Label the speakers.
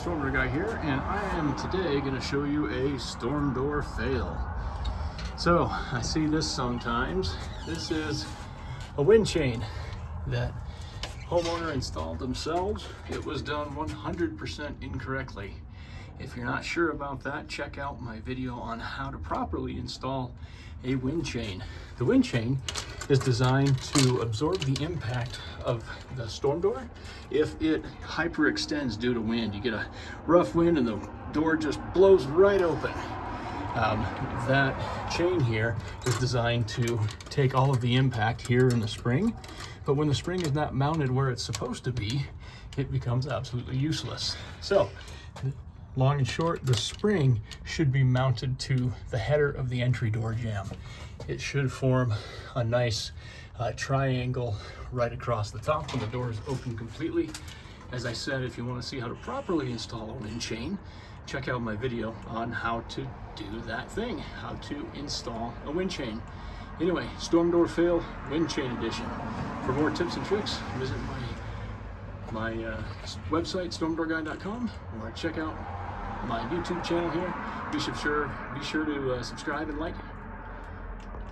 Speaker 1: Storm Door Guy here, and I am today going to show you a storm door fail. So I see this sometimes. This is a wind chain that homeowner installed themselves. It was done 100% incorrectly. If you're not sure about that, check out my video on how to properly install a wind chain. The wind chain is designed to absorb the impact of the storm door if it hyperextends due to wind. You get a rough wind and the door just blows right open. That chain here is designed to take all of the impact here in the spring, but when the spring is not mounted where it's supposed to be, it becomes absolutely useless. So, long and short, the spring should be mounted to the header of the entry door jamb. It should form a nice triangle right across the top when the door is open completely. As I said, if you want to see how to properly install a wind chain, check out my video on how to do that thing, how to install a wind chain. Anyway, storm door fail wind chain edition. For more tips and tricks, visit my website, stormdoorguy.com, or check out my YouTube channel here. Be sure to subscribe and like.